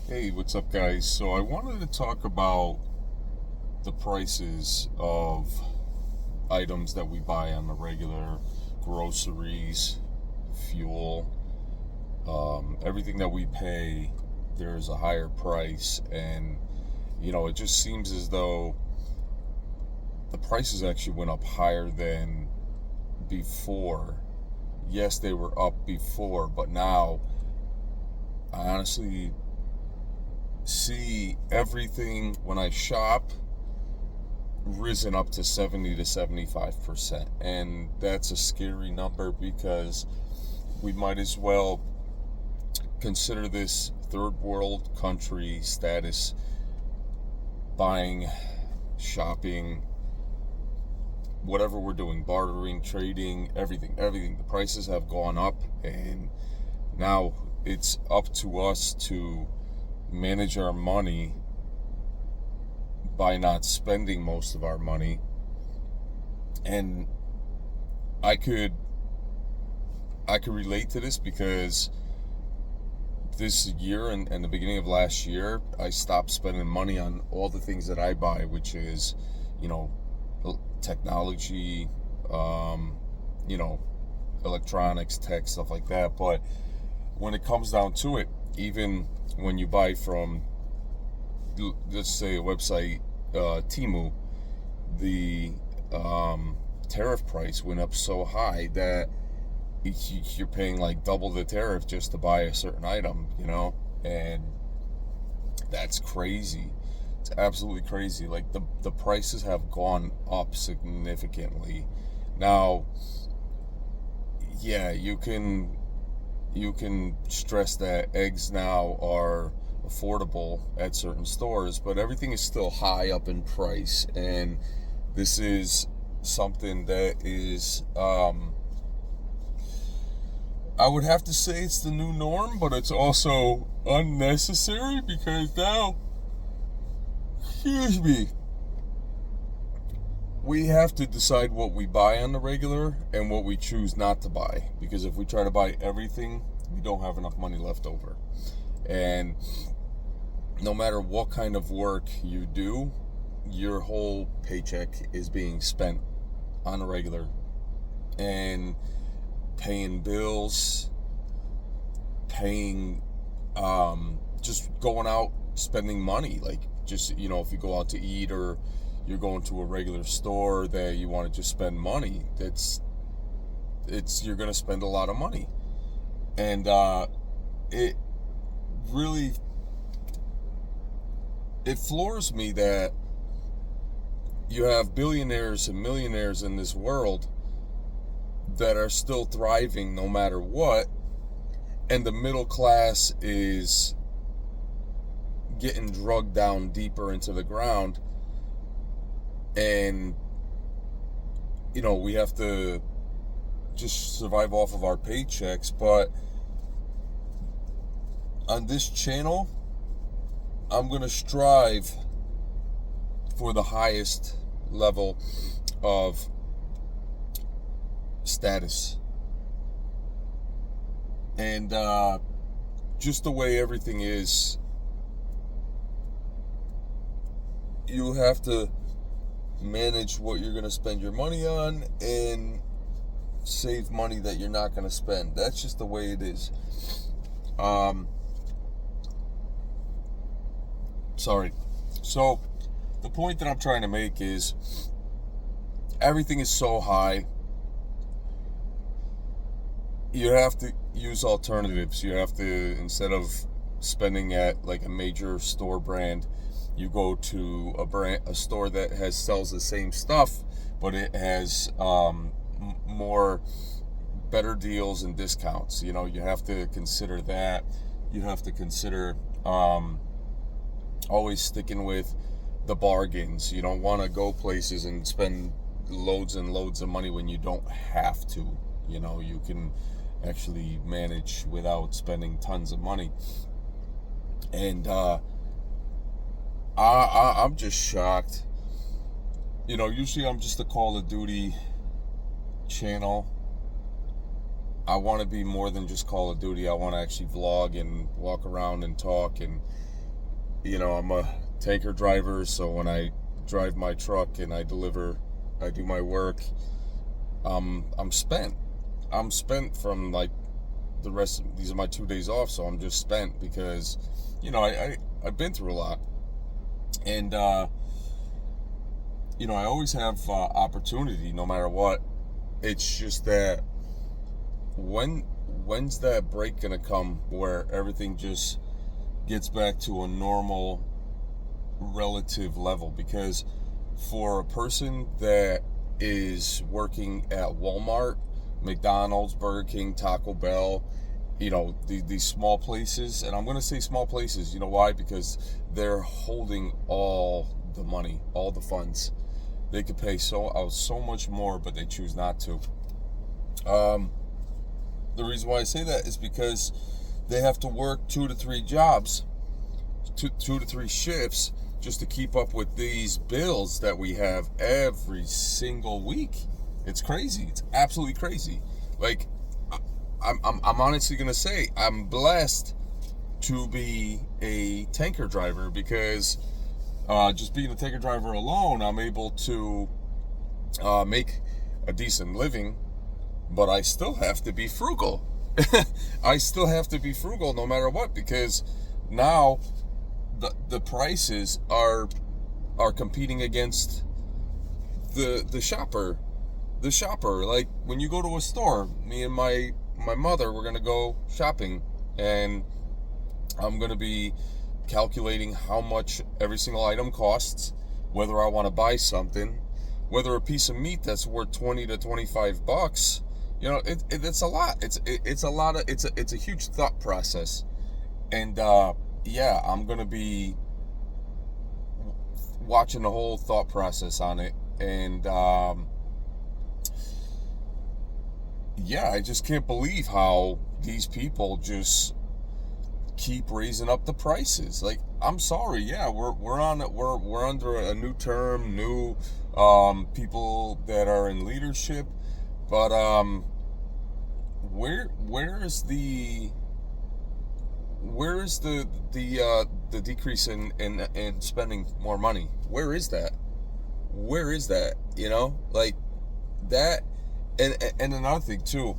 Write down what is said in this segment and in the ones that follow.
Hey, what's up, guys? So I wanted to talk about the prices of items that we buy on the regular, groceries, fuel, everything that we pay. There's a higher price, and it just seems as though the prices actually went up higher than before. Yes, they were up before, but now I honestly see everything when I shop risen up to 70 to 75%. And that's a scary number because we might as well consider this third world country status, buying, shopping, whatever we're doing, bartering, trading, everything. The prices have gone up, and now it's up to us to manage our money by not spending most of our money. And I could I could relate to this because this year and the beginning of last year, I stopped spending money on all the things that I buy, which is, you know, technology, um, you know, electronics, tech, stuff like that. But when it comes down to it, even when you buy from, let's say, a website, Timu, the tariff price went up so high that you're paying like double the tariff just to buy a certain item, and that's crazy. It's absolutely crazy. Like the prices have gone up significantly. Now, yeah, you can stress that eggs now are affordable at certain stores, but everything is still high up in price, and this is something that is, I would have to say it's the new norm, but it's also unnecessary because now, excuse me, we have to decide what we buy on the regular and what we choose not to buy. Because if we try to buy everything, we don't have enough money left over. And no matter what kind of work you do, your whole paycheck is being spent on a regular. And paying bills, paying, just going out, spending money. Like, just, if you go out to eat, or you're going to a regular store that you want to just spend money, you're going to spend a lot of money. And it really, it floors me that you have billionaires and millionaires in this world that are still thriving no matter what, and the middle class is getting drugged down deeper into the ground. And we have to just survive off of our paychecks. But on this channel, I'm going to strive for the highest level of status. And just the way everything is, you have to manage what you're going to spend your money on and save money that you're not going to spend. That's just the way it is. Sorry. So the point that I'm trying to make is, everything is so high. You have to use alternatives. You have to, instead of spending at like a major store brand, you go to a store that sells the same stuff, but it has more better deals and discounts. You have to consider that. You have to consider always sticking with the bargains. You don't want to go places and spend loads and loads of money when you don't have to. You can actually manage without spending tons of money. And I'm just shocked. Usually I'm just a Call of Duty channel. I want to be more than just Call of Duty. I want to actually vlog and walk around and talk. And I'm a tanker driver, so when I drive my truck and I do my work, I'm spent. I'm spent from like the rest. These are my 2 days off, so I'm just spent because, I've been through a lot, and I always have opportunity, no matter what. It's just that when's that break gonna come where everything just gets back to a normal relative level? Because for a person that is working at Walmart, McDonald's, Burger King, Taco Bell, these small places, and I'm going to say small places, why? Because they're holding all the money, all the funds. They could pay so much more, but they choose not to. The reason why I say that is because they have to work 2 to 3 jobs, two to three shifts, just to keep up with these bills that we have every single week. It's crazy. It's absolutely crazy. Like, I'm honestly gonna say I'm blessed to be a tanker driver, because just being a tanker driver alone, I'm able to make a decent living, but I still have to be frugal. I still have to be frugal no matter what, because now the prices are competing against the shopper. The shopper, like when you go to a store, me and my mother, we're gonna go shopping, and I'm gonna be calculating how much every single item costs, whether I want to buy something, whether a piece of meat that's worth $20 to $25. It's a lot. It's a lot of it's a huge thought process, and I'm gonna be watching the whole thought process on it, and I just can't believe how these people just keep raising up the prices. Like, I'm sorry, we're under a new term, new people that are in leadership, but where is the decrease in spending more money? Where is that? Like that. And another thing too,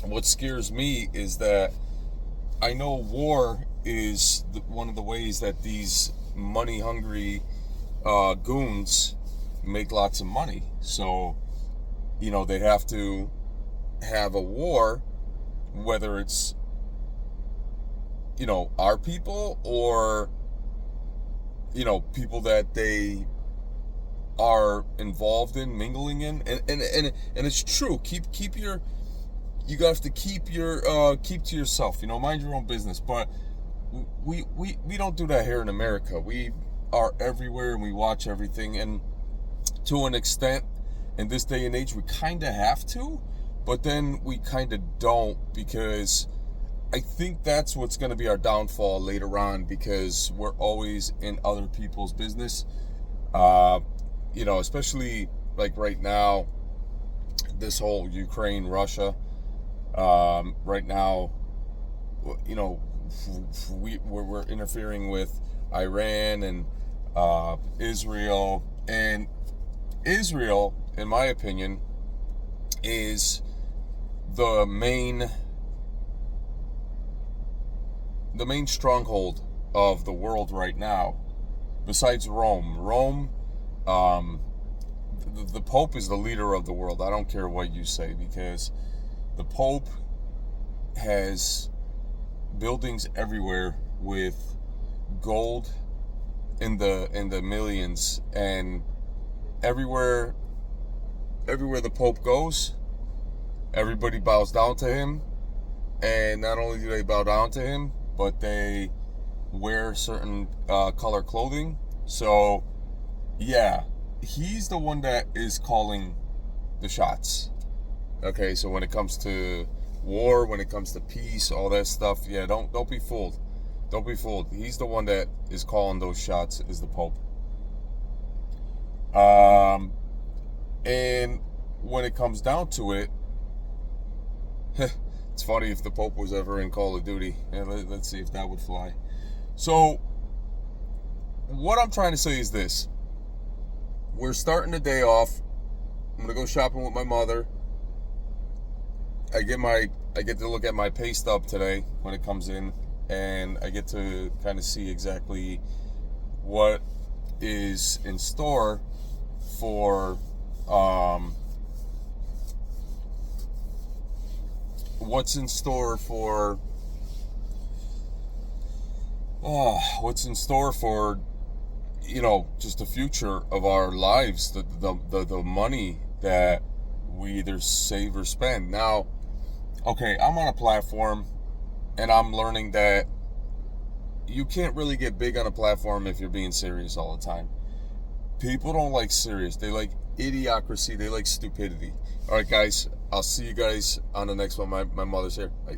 what scares me is that I know war is one of the ways that these money hungry goons make lots of money. So they have to have a war, whether it's our people or people that they are involved in, mingling in, and it's true. You have to keep to yourself. Mind your own business. But we don't do that here in America. We are everywhere and we watch everything, and to an extent, in this day and age, we kind of have to, but then we kind of don't, because I think that's what's going to be our downfall later on, because we're always in other people's business. Especially like right now, this whole Ukraine, Russia, right now, we're interfering with Iran and Israel. And Israel, in my opinion, is the main stronghold of the world right now, besides Rome. The Pope is the leader of the world. I don't care what you say, because the Pope has buildings everywhere with gold in the millions, and everywhere the Pope goes, everybody bows down to him. And not only do they bow down to him, but they wear certain color clothing. So he's the one that is calling the shots. Okay, so when it comes to war, when it comes to peace, all that stuff, don't be fooled. Don't be fooled. He's the one that is calling those shots, is the Pope. And when it comes down to it, it's funny if the Pope was ever in Call of Duty. Let's see if that would fly. So what I'm trying to say is this. We're starting the day off. I'm going to go shopping with my mother. I get to look at my pay stub today when it comes in, and I get to kind of see exactly what is in store for what's in store for what's in store for just the future of our lives, the money that we either save or spend. Now, okay, I'm on a platform and I'm learning that you can't really get big on a platform if you're being serious all the time. People don't like serious. They like idiocracy. They like stupidity. All right, guys. I'll see you guys on the next one. My mother's here. Bye.